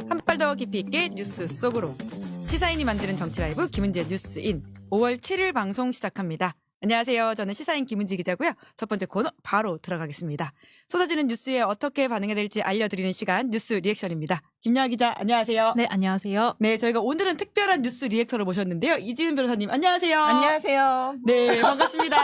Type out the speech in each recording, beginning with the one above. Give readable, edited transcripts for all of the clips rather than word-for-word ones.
한 발 더 깊이 있게 뉴스 속으로 시사인이 만드는 정치 라이브 김은지의 뉴스인 5월 7일 방송 시작합니다. 안녕하세요. 저는 시사인 김은지 기자고요. 첫 번째 코너 바로 들어가겠습니다. 쏟아지는 뉴스에 어떻게 반응해야 될지 알려드리는 시간 뉴스 리액션입니다. 김여아 기자 안녕하세요. 네, 안녕하세요. 네, 저희가 오늘은 특별한 뉴스 리액터를 모셨는데요. 이지은 변호사님 안녕하세요. 안녕하세요. 네, 반갑습니다.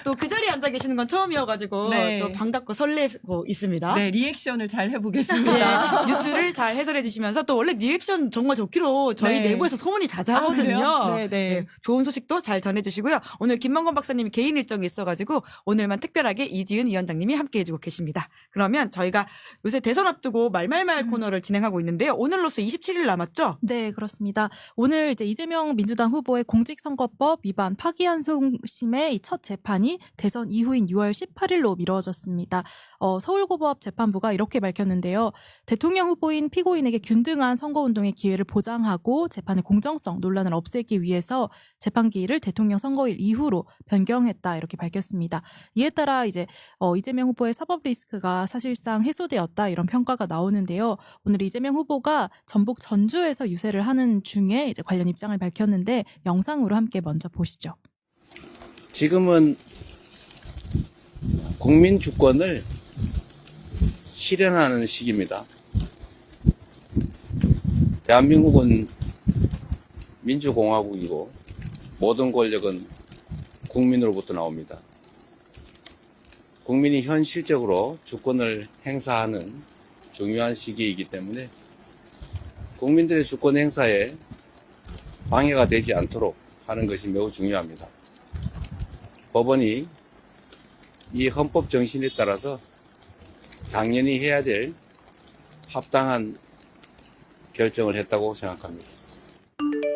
또 그 자리에 앉아 계시는 건 처음이어가지고 네. 또 반갑고 설레고 있습니다. 네, 리액션을 잘 해보겠습니다. 네, 뉴스를 잘 해설해 주시면서 또 원래 리액션 정말 좋기로 저희 네. 내부에서 소문이 그래요? 자자하거든요. 네, 네. 좋은 소식도 잘 전해주시고요. 오늘 김만권 박사님이 개인 일정이 있어가지고 오늘만 특별하게 이지은 위원장님이 함께해주고 계십니다. 그러면 저희가 요새 대선 앞두고 말말말 코너를 진행하고 있는데요. 오늘로써 27일 남았죠? 네, 그렇습니다. 오늘 이제 이재명 민주당 후보의 공직선거법 위반 파기환송심의 이 첫 재판이 대선 이후인 6월 18일로 미뤄졌습니다. 서울고법 재판부가 이렇게 밝혔는데요. 대통령 후보인 피고인에게 균등한 선거운동의 기회를 보장하고 재판의 공정성 논란을 없애기 위해서 재판 기일을 대통령 선거일 이후로 변경했다 이렇게 밝혔습니다. 이에 따라 이제 이재명 후보의 사법 리스크가 사실상 해소되었다 이런 평가가 나오는데요. 오늘 이재명 후보가 전북 전주에서 유세를 하는 중에 이제 관련 입장을 밝혔는데 영상으로 함께 먼저 보시죠. 지금은 국민 주권을 실현하는 시기입니다. 대한민국은 민주공화국이고 모든 권력은 국민으로부터 나옵니다. 국민이 현실적으로 주권을 행사하는 중요한 시기이기 때문에 국민들의 주권 행사에 방해가 되지 않도록 하는 것이 매우 중요합니다. 법원이 이 헌법 정신에 따라서 당연히 해야 될 합당한 결정을 했다고 생각합니다.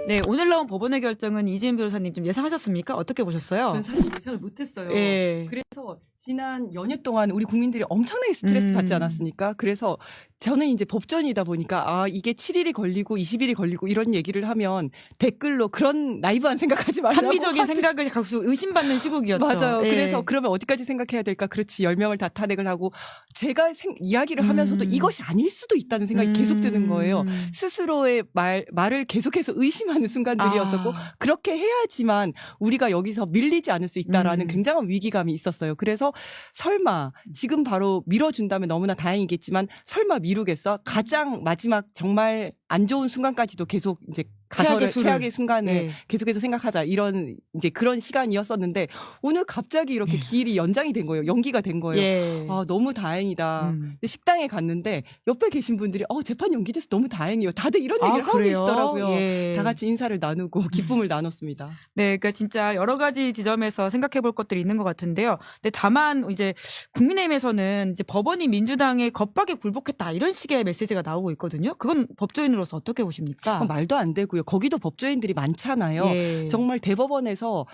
네, 오늘 나온 법원의 결정은 이지은 변호사님 좀 예상하셨습니까? 어떻게 보셨어요? 저는 사실 예상을 못했어요. 예. 그래서 지난 연휴 동안 우리 국민들이 엄청나게 스트레스 받지 않았습니까? 그래서 저는 이제 법전이다 보니까 이게 7일이 걸리고 20일이 걸리고 이런 얘기를 하면 댓글로 그런 나이브한 생각하지 말라고 합리적인 생각을 각수 의심받는 시국이었죠. 맞아요. 예. 그래서 그러면 어디까지 생각해야 될까? 그렇지. 10명을 다 탄핵을 하고 제가 이야기를 하면서도 이것이 아닐 수도 있다는 생각이 계속 드는 거예요. 스스로의 말을 계속해서 의심하는 순간들이었었고 그렇게 해야지만 우리가 여기서 밀리지 않을 수 있다라는 굉장한 위기감이 있었어요. 그래서 설마 지금 바로 밀어준다면 너무나 다행이겠지만 설마 미루겠어? 가장 마지막 정말 안 좋은 순간까지도 계속 이제 최악의 순간을 네. 계속해서 생각하자 이런 이제 그런 시간이었었는데 오늘 갑자기 이렇게 기일이 연장이 된 거예요. 연기가 된 거예요. 예. 너무 다행이다. 근데 식당에 갔는데 옆에 계신 분들이 재판 연기돼서 너무 다행이에요. 다들 이런 얘기를 하고 그래요? 계시더라고요. 예. 다 같이 인사를 나누고 기쁨을 나눴습니다. 네, 그러니까 진짜 여러 가지 지점에서 생각해 볼 것들이 있는 것 같은데요. 근데 다만 이제 국민의힘에서는 이제 법원이 민주당의 겁박에 굴복했다 이런 식의 메시지가 나오고 있거든요. 그건 법조인으로서 어떻게 보십니까? 말도 안 되고요. 거기도 법조인들이 많잖아요. 예. 정말 대법원에서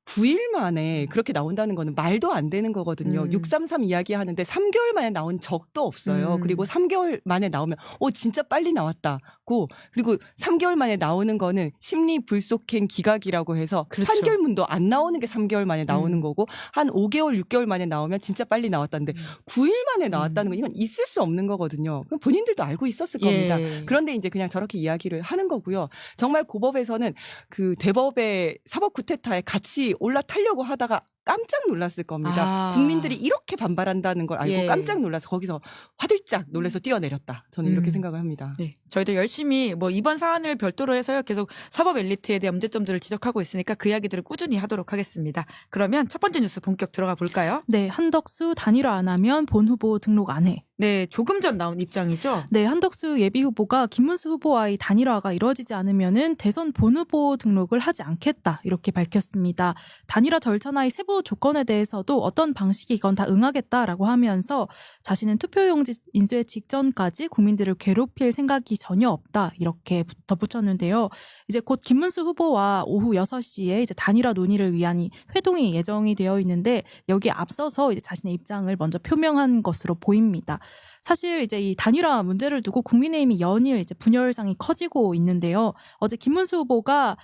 9일 만에 그렇게 나온다는 거는 말도 안 되는 거거든요. 633 이야기하는데 3개월 만에 나온 적도 없어요. 그리고 3개월 만에 나오면 진짜 빨리 나왔다고. 그리고 3개월 만에 나오는 거는 심리 불속행 기각이라고 해서 그렇죠. 판결문도 안 나오는 게 3개월 만에 나오는 거고 한 5개월, 6개월 만에 나오면 진짜 빨리 나왔다는데 9일 만에 나왔다는 건 이건 있을 수 없는 거거든요. 그럼 본인들도 알고 있었을 겁니다. 예. 그런데 이제 그냥 저렇게 이야기를 하는 거고요. 정말 고법에서는 그 대법의 사법 쿠데타에 같이 올라타려고 하다가 깜짝 놀랐을 겁니다. 국민들이 이렇게 반발한다는 걸 알고 예. 깜짝 놀라서 거기서 화들짝 놀라서 뛰어내렸다. 저는 이렇게 생각을 합니다. 네, 저희도 열심히 이번 사안을 별도로 해서요 계속 사법 엘리트에 대한 문제점들을 지적하고 있으니까 그 이야기들을 꾸준히 하도록 하겠습니다. 그러면 첫 번째 뉴스 본격 들어가 볼까요? 네, 한덕수 단일화 안 하면 본 후보 등록 안 해. 네, 조금 전 나온 입장이죠. 네, 한덕수 예비 후보가 김문수 후보와의 단일화가 이루어지지 않으면은 대선 본 후보 등록을 하지 않겠다 이렇게 밝혔습니다. 단일화 절차나 세부 조건에 대해서도 어떤 방식이건 다 응하겠다라고 하면서 자신은 투표용지 인쇄 직전까지 국민들을 괴롭힐 생각이 전혀 없다 이렇게 덧붙였는데요. 이제 곧 김문수 후보와 오후 6시에 이제 단일화 논의를 위한 이 회동이 예정이 되어 있는데 여기에 앞서서 이제 자신의 입장을 먼저 표명한 것으로 보입니다. 사실 이제 이 단일화 문제를 두고 국민의힘이 연일 이제 분열상이 커지고 있는데요. 어제 김문수 후보가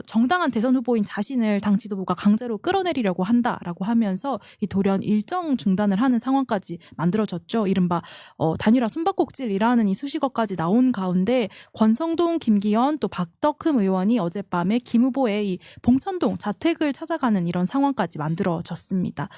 정당한 대선 후보인 자신을 당 지도부가 강제로 끌어내리려고 한다라고 하면서 이 돌연 일정 중단을 하는 상황까지 만들어졌죠. 이른바 단일화 숨바꼭질이라는 이 수식어까지 나온 가운데 권성동, 김기현 또 박덕흠 의원이 어젯밤에 김 후보의 이 봉천동 자택을 찾아가는 이런 상황까지 만들어졌습니다.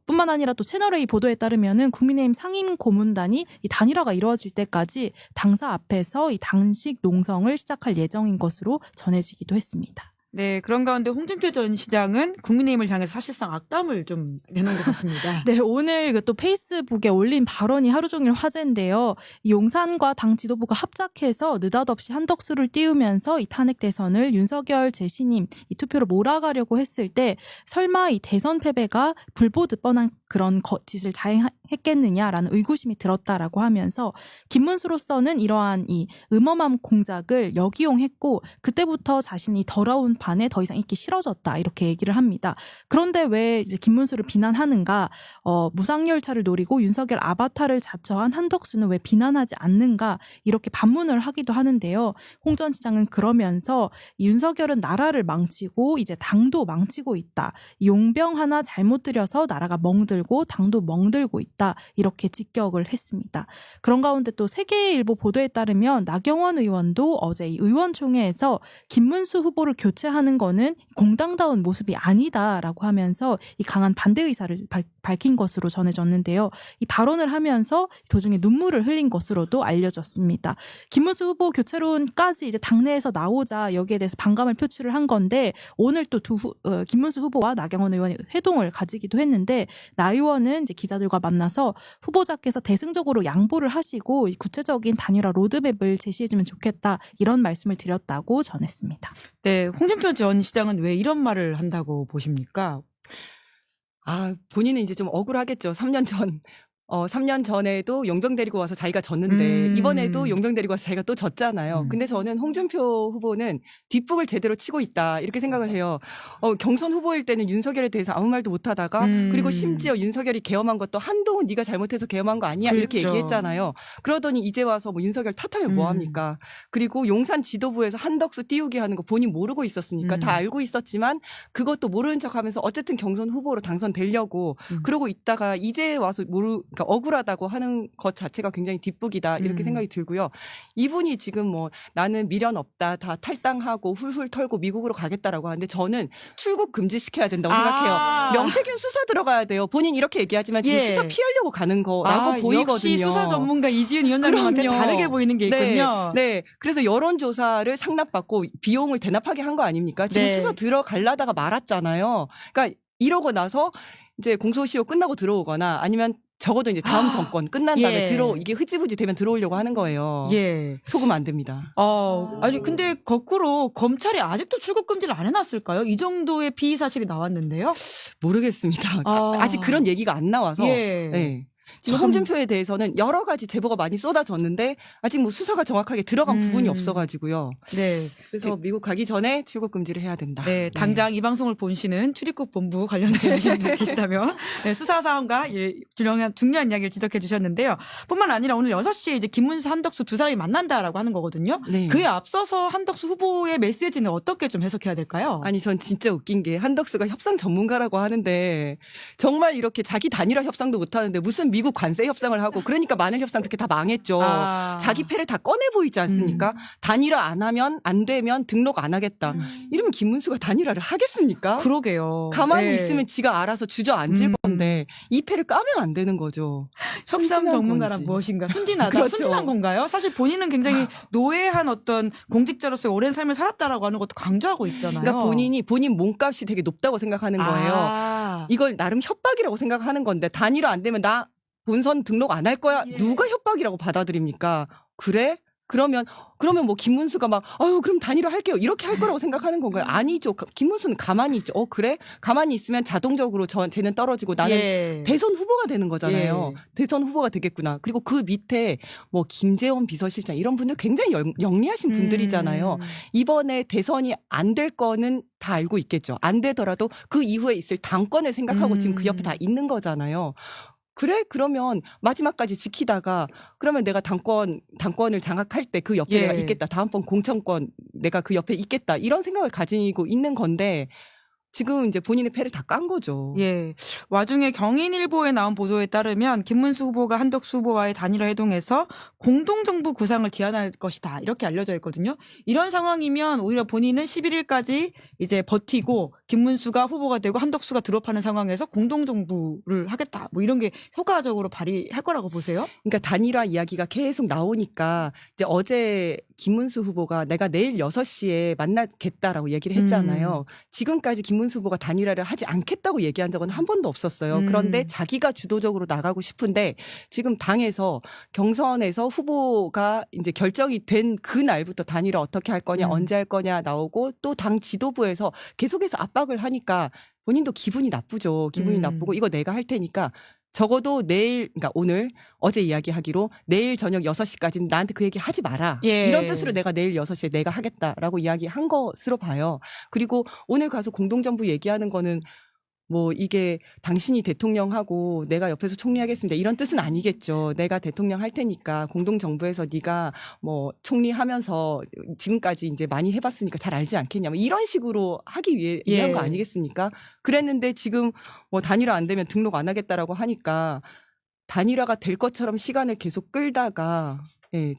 뿐만 아니라 또 채널A 보도에 따르면은 국민의힘 상임 고문단이 이 단일화가 이루어질 때까지 당사 앞에서 이 당식 농성을 시작할 예정인 것으로 전해지기도 했습니다. 네, 그런 가운데 홍준표 전 시장은 국민의힘을 향해서 사실상 악담을 좀 내놓은 것 같습니다. 네, 오늘 또 페이스북에 올린 발언이 하루 종일 화제인데요. 이 용산과 당 지도부가 합작해서 느닷없이 한덕수를 띄우면서 이 탄핵 대선을 윤석열 재신임 이 투표로 몰아가려고 했을 때 설마 이 대선 패배가 불보듯 뻔한 그런 짓을 자행했겠느냐라는 의구심이 들었다라고 하면서 김문수로서는 이러한 이 음험한 공작을 역이용했고 그때부터 자신이 더러운 반에 더 이상 있기 싫어졌다 이렇게 얘기를 합니다. 그런데 왜 이제 김문수를 비난하는가? 무상열차를 노리고 윤석열 아바타를 자처한 한덕수는 왜 비난하지 않는가? 이렇게 반문을 하기도 하는데요. 홍 전 시장은 그러면서 윤석열은 나라를 망치고 이제 당도 망치고 있다. 용병 하나 잘못 들여서 나라가 멍들고 당도 멍들고 있다. 이렇게 직격을 했습니다. 그런 가운데 또 세계일보 보도에 따르면 나경원 의원도 어제 이 의원총회에서 김문수 후보를 교체하는 거는 공당다운 모습이 아니다라고 하면서 이 강한 반대 의사를 밝힌 것으로 전해졌는데요. 이 발언을 하면서 도중에 눈물을 흘린 것으로도 알려졌습니다. 김문수 후보 교체론까지 이제 당내에서 나오자 여기에 대해서 반감을 표출을 한 건데 오늘 또 김문수 후보와 나경원 의원이 회동을 가지기도 했는데 나 의원은 이제 기자들과 만나서 후보자께서 대승적으로 양보를 하시고 구체적인 단일화 로드맵을 제시해주면 좋겠다 이런 말씀을 드렸다고 전했습니다. 네, 홍준표 전 시장은 왜 이런 말을 한다고 보십니까? 본인은 이제 좀 억울하겠죠. 3년 전에도 용병 데리고 와서 자기가 졌는데 이번에도 용병 데리고 와서 자기가 또 졌잖아요. 근데 저는 홍준표 후보는 뒷북을 제대로 치고 있다 이렇게 생각을 해요. 경선 후보일 때는 윤석열에 대해서 아무 말도 못하다가 그리고 심지어 윤석열이 계엄한 것도 한동훈 네가 잘못해서 계엄한 거 아니야 이렇게 그렇죠. 얘기했잖아요. 그러더니 이제 와서 뭐 윤석열 탓하면 뭐합니까? 그리고 용산 지도부에서 한덕수 띄우게 하는 거 본인 모르고 있었으니까 다 알고 있었지만 그것도 모르는 척하면서 어쨌든 경선 후보로 당선되려고 그러고 있다가 이제 와서 그러니까 억울하다고 하는 것 자체가 굉장히 뒷북이다 이렇게 생각이 들고요. 이분이 지금 뭐 나는 미련 없다 다 탈당하고 훌훌 털고 미국으로 가겠다라고 하는데 저는 출국 금지시켜야 된다고 생각해요. 명태균 수사 들어가야 돼요. 본인 이렇게 얘기하지만 지금 예. 수사 피하려고 가는 거라고 보이거든요. 역시 수사 전문가 이지은 위원장님한테 그럼요. 다르게 보이는 게 있군요. 네. 그래서 여론조사를 상납받고 비용을 대납하게 한 거 아닙니까? 지금 네. 수사 들어가려다가 말았잖아요. 그러니까 이러고 나서 이제 공소시효 끝나고 들어오거나 아니면 적어도 이제 다음 정권 끝난 다음에 예. 이게 흐지부지 되면 들어오려고 하는 거예요. 예. 속으면 안 됩니다. 아니 근데 거꾸로 검찰이 아직도 출국 금지를 안 해놨을까요? 이 정도의 피의 사실이 나왔는데요. 모르겠습니다. 아. 아직 그런 얘기가 안 나와서. 예. 네. 지금 참. 홍준표에 대해서는 여러 가지 제보가 많이 쏟아졌는데 아직 뭐 수사가 정확하게 들어간 부분이 없어가지고요. 네. 그래서 미국 가기 전에 출국 금지를 해야 된다. 네, 당장 이 방송을 보시는 출입국 본부 관련된 분들 계시다면 네, 수사 사항과 중요한 이야기를 지적해 주셨는데요. 뿐만 아니라 오늘 6시에 이제 김문수, 한덕수 두 사람이 만난다라고 하는 거거든요. 네. 그에 앞서서 한덕수 후보의 메시지는 어떻게 좀 해석해야 될까요? 아니 전 진짜 웃긴 게 한덕수가 협상 전문가라고 하는데 정말 이렇게 자기 단일화 협상도 못하는데 무슨 미국 관세 협상을 하고 그러니까 마늘 협상 그렇게 다 망했죠. 자기 패를 다 꺼내 보이지 않습니까? 단일화 안 하면 안 되면 등록 안 하겠다. 이러면 김문수가 단일화를 하겠습니까? 그러게요. 가만히 네. 있으면 지가 알아서 주저앉을 건데 이 패를 까면 안 되는 거죠. 협상 순진한 전문가란 건지. 무엇인가? 순진하다. 그렇죠. 순진한 건가요? 사실 본인은 굉장히 노예한 어떤 공직자로서의 오랜 삶을 살았다라고 하는 것도 강조하고 있잖아요. 그러니까 본인 몸값이 되게 높다고 생각하는 거예요. 이걸 나름 협박이라고 생각하는 건데 단일화 안 되면 나 본선 등록 안 할 거야. 예. 누가 협박이라고 받아들입니까? 그래? 그러면 뭐 김문수가 막 아유 그럼 단일화 할게요 이렇게 할 거라고 생각하는 건가요? 아니죠. 김문수는 가만히 있죠. 그래? 가만히 있으면 자동적으로 쟤는 떨어지고 나는 예. 대선 후보가 되는 거잖아요. 예. 대선 후보가 되겠구나. 그리고 그 밑에 뭐 김재원 비서실장 이런 분들 굉장히 영리하신 분들이잖아요. 이번에 대선이 안 될 거는 다 알고 있겠죠. 안 되더라도 그 이후에 있을 당권을 생각하고 지금 그 옆에 다 있는 거잖아요. 그래? 그러면 마지막까지 지키다가 그러면 내가 당권을 장악할 때 그 옆에 예. 내가 있겠다. 다음번 공천권 내가 그 옆에 있겠다. 이런 생각을 가지고 있는 건데 지금 이제 본인의 패를 다 깐 거죠. 예. 와중에 경인일보에 나온 보도에 따르면 김문수 후보가 한덕수 후보와의 단일화 회동에서 공동정부 구상을 제안할 것이다. 이렇게 알려져 있거든요. 이런 상황이면 오히려 본인은 11일까지 이제 버티고 김문수가 후보가 되고 한덕수가 드롭하는 상황에서 공동정부를 하겠다. 뭐 이런 게 효과적으로 발휘할 거라고 보세요? 그러니까 단일화 이야기가 계속 나오니까 이제 어제 김문수 후보가 내가 내일 6시에 만나겠다라고 얘기를 했잖아요. 지금까지 김문수 후보가 단일화를 하지 않겠다고 얘기한 적은 한 번도 없었어요. 그런데 자기가 주도적으로 나가고 싶은데 지금 당에서 경선에서 후보가 이제 결정이 된 그 날부터 단일화 어떻게 할 거냐, 언제 할 거냐 나오고 또 당 지도부에서 계속해서 압박을 하니까 본인도 기분이 나쁘죠. 기분이 나쁘고 이거 내가 할 테니까 적어도 내일, 그러니까 오늘 어제 이야기하기로 내일 저녁 6시까지는 나한테 그 얘기 하지 마라. 예. 이런 뜻으로 내가 내일 6시에 내가 하겠다라고 이야기한 것으로 봐요. 그리고 오늘 가서 공동정부 얘기하는 거는 뭐 이게 당신이 대통령하고 내가 옆에서 총리하겠습니다. 이런 뜻은 아니겠죠. 내가 대통령 할 테니까 공동정부에서 네가 뭐 총리하면서 지금까지 이제 많이 해봤으니까 잘 알지 않겠냐. 뭐 이런 식으로 하기 위한 거 아니겠습니까? 그랬는데 지금 뭐 단일화 안 되면 등록 안 하겠다라고 하니까 단일화가 될 것처럼 시간을 계속 끌다가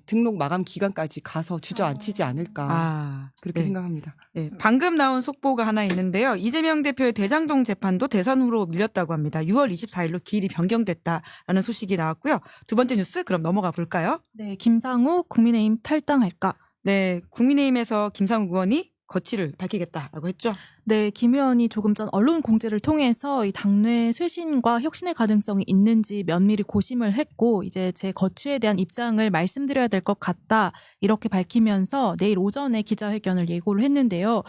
등록 마감 기간까지 가서 주저앉히지 않을까. 그렇게 생각합니다. 네, 방금 나온 속보가 하나 있는데요. 이재명 대표의 대장동 재판도 대선 후로 밀렸다고 합니다. 6월 24일로 기일이 변경됐다라는 소식이 나왔고요. 두 번째 뉴스 그럼 넘어가 볼까요? 네, 김상우 국민의힘 탈당할까? 네, 국민의힘에서 김상우 의원이 거취를 밝히겠다라고 했죠. 네, 김 의원이 조금 전 언론 공지를 통해서 이 당내 쇄신과 혁신의 가능성이 있는지 면밀히 고심을 했고 이제 제 거취에 대한 입장을 말씀드려야 될 것 같다 이렇게 밝히면서 내일 오전에 기자회견을 예고를 했는데요.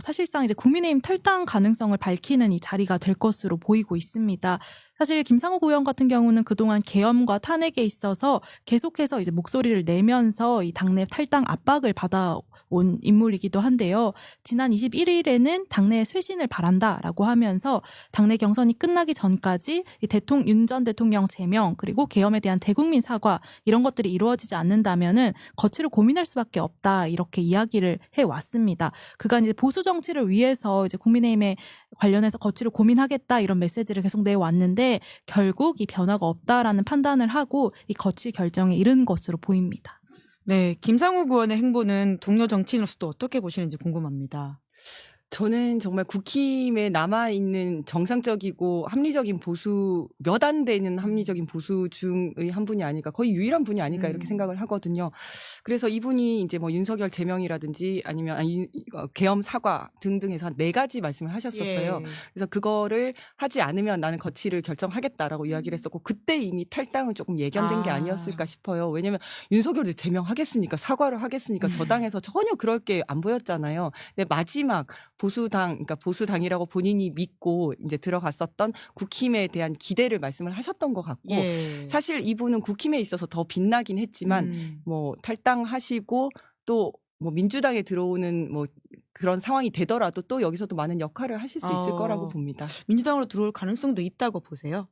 사실상 이제 국민의힘 탈당 가능성을 밝히는 이 자리가 될 것으로 보이고 있습니다. 사실 김상욱 의원 같은 경우는 그동안 계엄과 탄핵에 있어서 계속해서 이제 목소리를 내면서 이 당내 탈당 압박을 받아온 인물이기도 한데요. 지난 21일에는 당내 쇄신을 바란다라고 하면서 당내 경선이 끝나기 전까지 윤 전 대통령 제명 그리고 계엄에 대한 대국민 사과 이런 것들이 이루어지지 않는다면은 거취를 고민할 수밖에 없다 이렇게 이야기를 해왔습니다. 그간 이제 보수 정치를 위해서 이제 국민의힘에 관련해서 거취를 고민하겠다 이런 메시지를 계속 내왔는데 결국 이 변화가 없다라는 판단을 하고 이 거취 결정에 이른 것으로 보입니다. 네, 김상욱 의원의 행보는 동료 정치인으로서도 어떻게 보시는지 궁금합니다. 저는 정말 국힘에 남아있는 정상적이고 합리적인 보수, 몇 안 되는 합리적인 보수 중의 한 분이 아닐까, 거의 유일한 분이 아닐까 이렇게 생각을 하거든요. 그래서 이분이 이제 뭐 윤석열 제명이라든지 아니면 계엄 사과 등등 해서 한 4가지 말씀을 하셨었어요. 예. 그래서 그거를 하지 않으면 나는 거취를 결정하겠다라고 이야기를 했었고 그때 이미 탈당은 조금 예견된 게 아니었을까 싶어요. 왜냐하면 윤석열을 제명하겠습니까? 사과를 하겠습니까? 저당에서 전혀 그럴 게 안 보였잖아요. 근데 마지막 보수당, 그러니까 보수당이라고 본인이 믿고 이제 들어갔었던 국힘에 대한 기대를 말씀을 하셨던 것 같고 사실 이분은 국힘에 있어서 더 빛나긴 했지만 뭐 탈당하시고 또 뭐 민주당에 들어오는 뭐 그런 상황이 되더라도 또 여기서도 많은 역할을 하실 수 있을 거라고 봅니다. 민주당으로 들어올 가능성도 있다고 보세요?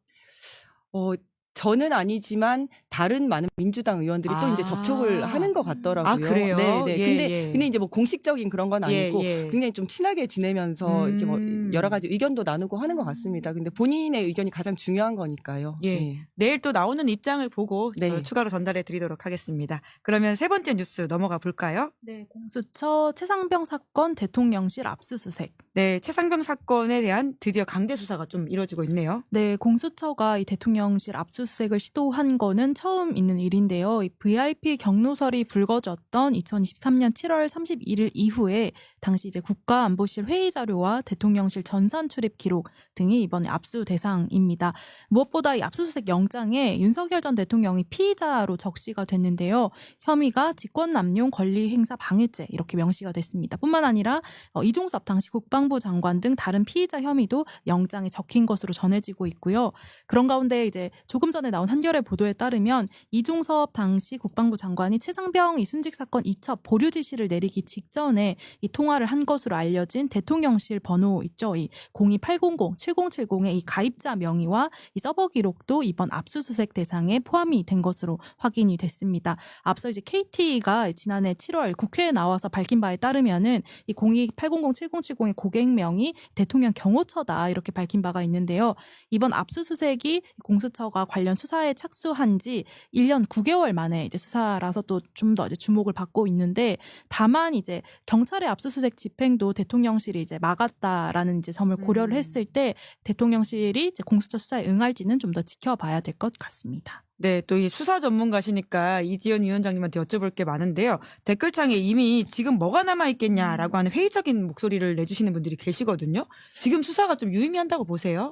저는 아니지만 다른 많은 민주당 의원들이 또 이제 접촉을 하는 것 같더라고요. 아, 그래요? 네. 근데 이제 뭐 공식적인 그런 건 아니고 굉장히 좀 친하게 지내면서 이렇게 뭐 여러 가지 의견도 나누고 하는 것 같습니다. 근데 본인의 의견이 가장 중요한 거니까요. 내일 또 나오는 입장을 보고 추가로 전달해 드리도록 하겠습니다. 그러면 세 번째 뉴스 넘어가 볼까요? 네, 공수처 최상병 사건 대통령실 압수수색. 네, 최상병 사건에 대한 드디어 강제 수사가 좀 이루어지고 있네요. 네, 공수처가 이 대통령실 압수수색 압수수색을 시도한 거는 처음 있는 일인데요. 이 VIP 경로설이 불거졌던 2023년 7월 31일 이후에 당시 이제 국가안보실 회의 자료와 대통령실 전산 출입 기록 등이 이번에 압수 대상입니다. 무엇보다 이 압수수색 영장에 윤석열 전 대통령이 피의자로 적시가 됐는데요. 혐의가 직권남용 권리행사 방해죄 이렇게 명시가 됐습니다. 뿐만 아니라 이종섭 당시 국방부 장관 등 다른 피의자 혐의도 영장에 적힌 것으로 전해지고 있고요. 그런 가운데 이제 조금 전에 나온 한겨레 보도에 따르면 이종섭 당시 국방부 장관이 최상병 이 순직 사건 이첩 보류 지시를 내리기 직전에 이 통화를 한 것으로 알려진 대통령실 번호 있죠. 이 02800-7070의 이 가입자 명의와 이 서버 기록도 이번 압수수색 대상에 포함이 된 것으로 확인이 됐습니다. 앞서 이제 KT가 지난해 7월 국회에 나와서 밝힌 바에 따르면은 이 02800-7070의 고객명이 대통령 경호처다 이렇게 밝힌 바가 있는데요. 이번 압수수색이 공수처가 관련 수사에 착수한 지 1년 9개월 만에 이제 수사라서 또 좀 더 이제 주목을 받고 있는데 다만 이제 경찰의 압수수색 집행도 대통령실이 이제 막았다라는 이제 점을 고려를 했을 때 대통령실이 이제 공수처 수사에 응할지는 좀 더 지켜봐야 될 것 같습니다. 네, 또 이 수사 전문가시니까 이지연 위원장님한테 여쭤볼 게 많은데요. 댓글창에 이미 지금 뭐가 남아있겠냐라고 하는 회의적인 목소리를 내주시는 분들이 계시거든요. 지금 수사가 좀 유의미한다고 보세요?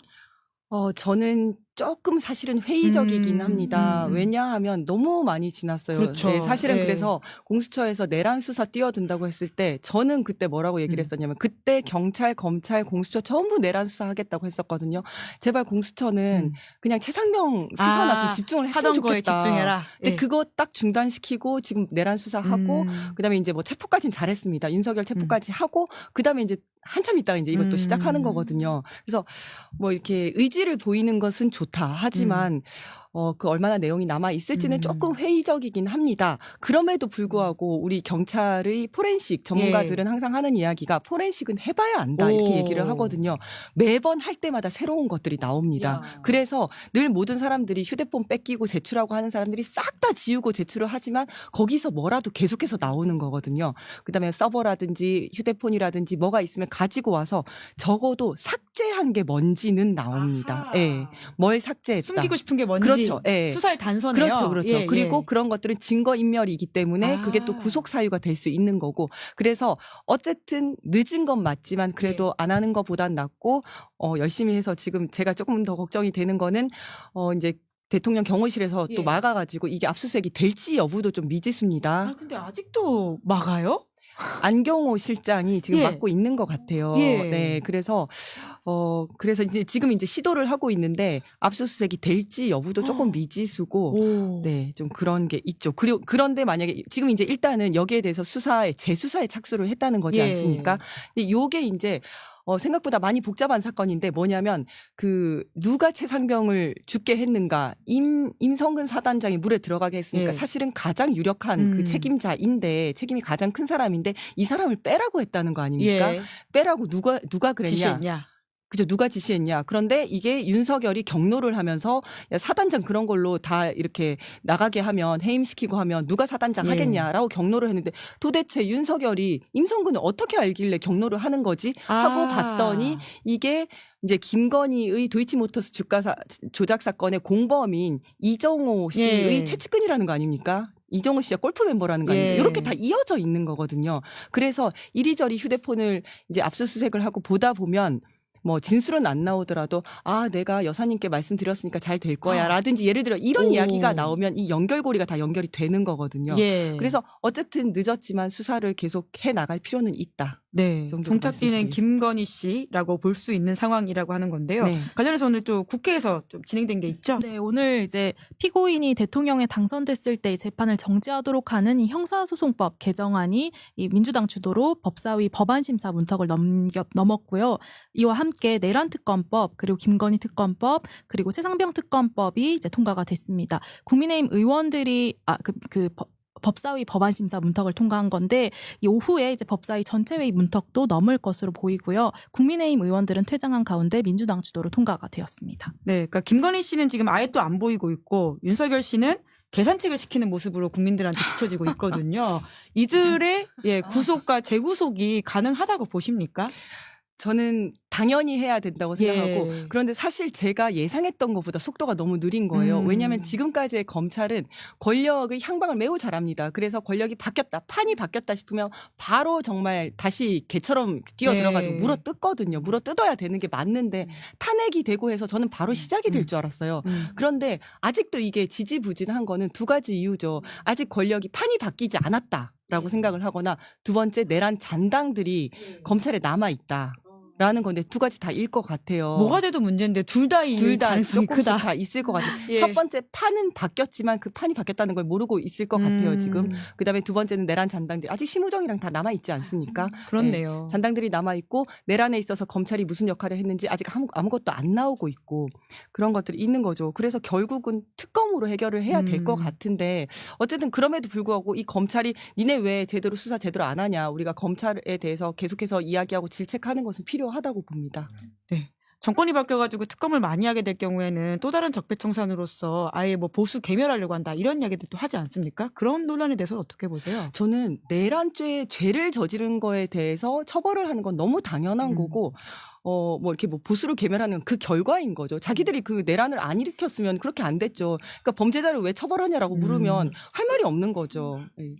저는 조금 사실은 회의적이긴 합니다. 음. 왜냐하면 너무 많이 지났어요. 그렇죠. 네, 사실은 네. 그래서 공수처에서 내란 수사 뛰어든다고 했을 때 저는 그때 뭐라고 얘기를 했었냐면 그때 경찰, 검찰, 공수처 전부 내란 수사하겠다고 했었거든요. 제발 공수처는 그냥 최상병 수사나 좀 집중을 했으면 하던 좋겠다. 거에 집중해라. 근데 예. 그거 딱 중단시키고 지금 내란 수사하고 그다음에 이제 뭐 체포까지는 잘했습니다. 윤석열 체포까지 하고 그다음에 이제 한참 있다가 이제 이것도 시작하는 거거든요. 그래서 뭐 이렇게 의지를 보이는 것은 좋다. 하지만 그 얼마나 내용이 남아 있을지는 조금 회의적이긴 합니다. 그럼에도 불구하고 우리 경찰의 포렌식 전문가들은 항상 하는 이야기가 포렌식은 해봐야 안다 이렇게 얘기를 하거든요. 매번 할 때마다 새로운 것들이 나옵니다. 야. 그래서 늘 모든 사람들이 휴대폰 뺏기고 제출하고 하는 사람들이 싹 다 지우고 제출을 하지만 거기서 뭐라도 계속해서 나오는 거거든요. 그다음에 서버라든지 휴대폰이라든지 뭐가 있으면 가지고 와서 적어도 삭제한 게 뭔지는 나옵니다. 아하. 예. 뭘 삭제했다. 숨기고 싶은 게 뭔지 그렇죠. 예. 수사의 단서네요. 그렇죠, 그렇죠. 예, 그리고 예. 그런 것들은 증거인멸이기 때문에 아. 그게 또 구속 사유가 될 수 있는 거고. 그래서 어쨌든 늦은 건 맞지만 그래도 안 하는 것보단 낫고 열심히 해서 지금 제가 조금 더 걱정이 되는 거는 이제 대통령 경호실에서 예. 또 막아가지고 이게 압수수색이 될지 여부도 좀 미지수입니다. 아, 근데 아직도 막아요? 안경호 실장이 지금 예. 맡고 있는 것 같아요. 예. 네, 그래서 이제 지금 이제 시도를 하고 있는데 압수수색이 될지 여부도 조금 미지수고, 오. 네, 좀 그런 게 있죠. 그리고 그런데 만약에 지금 이제 일단은 여기에 대해서 재수사에 착수를 했다는 거지 예. 않습니까? 근데 요게 이제 생각보다 많이 복잡한 사건인데 뭐냐면 누가 최상병을 죽게 했는가 임성근 사단장이 물에 들어가게 했으니까 예. 사실은 가장 유력한 그 책임자인데 책임이 가장 큰 사람인데 이 사람을 빼라고 했다는 거 아닙니까? 예. 빼라고 누가 그랬냐? 지시했냐? 그죠. 누가 지시했냐. 그런데 이게 윤석열이 경로를 하면서 야, 사단장 그런 걸로 다 이렇게 나가게 하면 해임시키고 하면 누가 사단장 예. 하겠냐라고 경로를 했는데 도대체 윤석열이 임성근을 어떻게 알길래 경로를 하는 거지 하고 봤더니 이게 이제 김건희의 도이치모터스 주가 조작 사건의 공범인 이정호 씨의 예. 최측근이라는 거 아닙니까? 이정호 씨가 골프 멤버라는 거 아닙니까? 예. 이렇게 다 이어져 있는 거거든요. 그래서 이리저리 휴대폰을 이제 압수수색을 하고 보다 보면 뭐 진술은 안 나오더라도 내가 여사님께 말씀드렸으니까 잘 될 거야 라든지 예를 들어 이런 오. 이야기가 나오면 이 연결고리가 다 연결이 되는 거거든요. 예. 그래서 어쨌든 늦었지만 수사를 계속 해 나갈 필요는 있다. 네, 이 정도로 종착지는 말씀드리겠습니다. 김건희 씨라고 볼 수 있는 상황이라고 하는 건데요. 네. 관련해서 오늘 또 국회에서 좀 진행된 게 있죠? 네, 오늘 이제 피고인이 대통령에 당선됐을 때 재판을 정지하도록 하는 이 형사소송법 개정안이 이 민주당 주도로 법사위 법안심사 문턱을 넘었고요. 이와 함께 내란특검법 그리고 김건희 특검법 그리고 최상병 특검법이 이제 통과가 됐습니다. 국민의힘 의원들이 법사위 법안심사 문턱을 통과한 건데 이 오후에 이제 법사위 전체회의 문턱도 넘을 것으로 보이고요. 국민의힘 의원들은 퇴장한 가운데 민주당 주도로 통과가 되었습니다. 네, 그러니까 김건희 씨는 지금 아예 또 안 보이고 있고 윤석열 씨는 계산책을 시키는 모습으로 국민들한테 비춰지고 있거든요. 이들의 구속과 재구속이 가능하다고 보십니까? 저는 당연히 해야 된다고 생각하고 예. 그런데 사실 제가 예상했던 것보다 속도가 너무 느린 거예요. 왜냐하면 지금까지의 검찰은 권력의 향방을 매우 잘합니다. 그래서 권력이 바뀌었다, 판이 바뀌었다 싶으면 바로 정말 다시 개처럼 뛰어들어가지고 네. 물어뜯거든요. 물어뜯어야 되는 게 맞는데 탄핵이 되고 해서 저는 바로 시작이 될 줄 알았어요. 그런데 아직도 이게 지지부진한 거는 두 가지 이유죠. 아직 권력이 판이 바뀌지 않았다라고 생각을 하거나 두 번째 내란 잔당들이 검찰에 남아있다. 라는 건데 두 가지 다일 것 같아요. 뭐가 돼도 문제인데 둘 다 가능성이 조금씩 크다. 다 있을 것 같아요. 예. 첫 번째 판은 바뀌었지만 그 판이 바뀌었다는 걸 모르고 있을 것 같아요. 지금. 그다음에 두 번째는 내란 잔당들 아직 심우정이랑 다 남아 있지 않습니까? 그렇네요. 네. 잔당들이 남아 있고 내란에 있어서 검찰이 무슨 역할을 했는지 아직 아무것도 안 나오고 있고 그런 것들이 있는 거죠. 그래서 결국은 특검으로 해결을 해야 될 것 같은데 어쨌든 그럼에도 불구하고 이 검찰이 니네 왜 제대로 수사 제대로 안 하냐 우리가 검찰에 대해서 계속해서 이야기하고 질책하는 것은 필요하다고 봅니다. 네. 정권이 바뀌어가지고 특검을 많이 하게 될 경우에는 또 다른 적폐청산으로서 아예 뭐 보수 괴멸하려고 한다 이런 이야기들도 하지 않습니까? 그런 논란에 대해서 어떻게 보세요? 저는 내란죄 죄를 저지른 거에 대해서 처벌을 하는 건 너무 당연한 거고 뭐 이렇게 뭐 보수를 괴멸하는 그 결과인 거죠. 자기들이 그 내란을 안 일으켰으면 그렇게 안 됐죠. 그러니까 범죄자를 왜 처벌하냐라고 물으면 할 말이 없는 거죠. 네.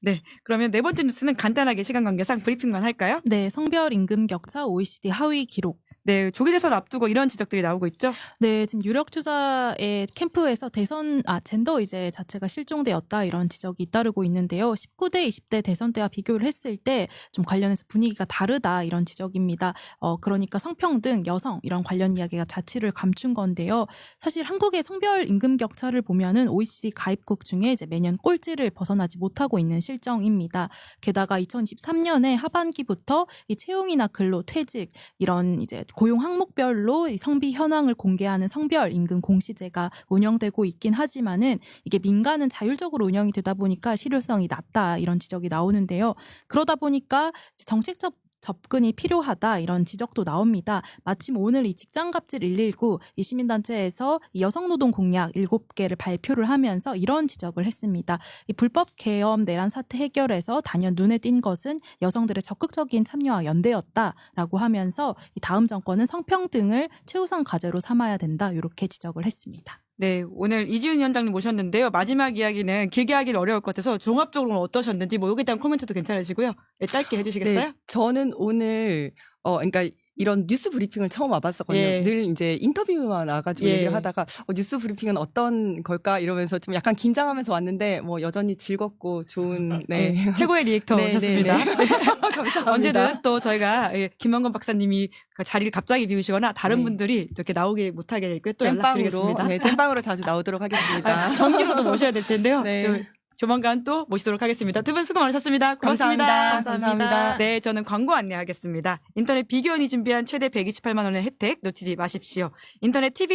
네. 그러면 네 번째 뉴스는 간단하게 시간 관계상 브리핑만 할까요? 네, 성별 임금 격차 OECD 하위 기록. 네. 조기 대선 앞두고 이런 지적들이 나오고 있죠. 네, 지금 유력 투자의 캠프에서 젠더 의제 자체가 실종되었다 이런 지적이 잇따르고 있는데요. 19대, 20대 대선 때와 비교를 했을 때 좀 관련해서 분위기가 다르다 이런 지적입니다. 그러니까 성평등, 여성 이런 관련 이야기가 자취를 감춘 건데요. 사실 한국의 성별 임금 격차를 보면은 OECD 가입국 중에 이제 매년 꼴찌를 벗어나지 못하고 있는 실정입니다. 게다가 2023년에 하반기부터 이 채용이나 근로, 퇴직 이런 이제 고용 항목별로 이 성비 현황을 공개하는 성별 임금 공시제가 운영되고 있긴 하지만은 이게 민간은 자율적으로 운영이 되다 보니까 실효성이 낮다 이런 지적이 나오는데요. 그러다 보니까 정책적 접근이 필요하다 이런 지적도 나옵니다. 마침 오늘 이 직장갑질 119 이 시민단체에서 이 여성노동 공약 7개를 발표를 하면서 이런 지적을 했습니다. 이 불법 계엄 내란 사태 해결에서 단연 눈에 띈 것은 여성들의 적극적인 참여와 연대였다라고 하면서 이 다음 정권은 성평등을 최우선 과제로 삼아야 된다 이렇게 지적을 했습니다. 네, 오늘 이지훈 위원장님 모셨는데요. 마지막 이야기는 길게 하기는 어려울 것 같아서 종합적으로 어떠셨는지 뭐 여기에 대한 코멘트도 괜찮으시고요. 네, 짧게 해주시겠어요? 네, 저는 오늘 그러니까 이런 뉴스 브리핑을 처음 와봤었거든요. 예. 늘 이제 인터뷰만 와가지고 예. 얘기를 하다가 뉴스 브리핑은 어떤 걸까 이러면서 좀 약간 긴장하면서 왔는데 뭐 여전히 즐겁고 좋은 네. 최고의 리액터셨습니다. 네, 네, 네. 감사합니다. 언제든 또 저희가 김원건 박사님이 그 자리를 갑자기 비우시거나 다른 네. 분들이 이렇게 나오게 못하게 될 때 또 땜빵으로 연락드리겠습니다. 네, 땜빵으로 자주 나오도록 하겠습니다. 정기로도 모셔야 될 텐데요. 네. 또 조만간 또 모시도록 하겠습니다. 두 분 수고 많으셨습니다. 고맙습니다. 감사합니다. 네, 저는 광고 안내하겠습니다. 인터넷 비교원이 준비한 최대 128만 원의 혜택 놓치지 마십시오. 인터넷 TV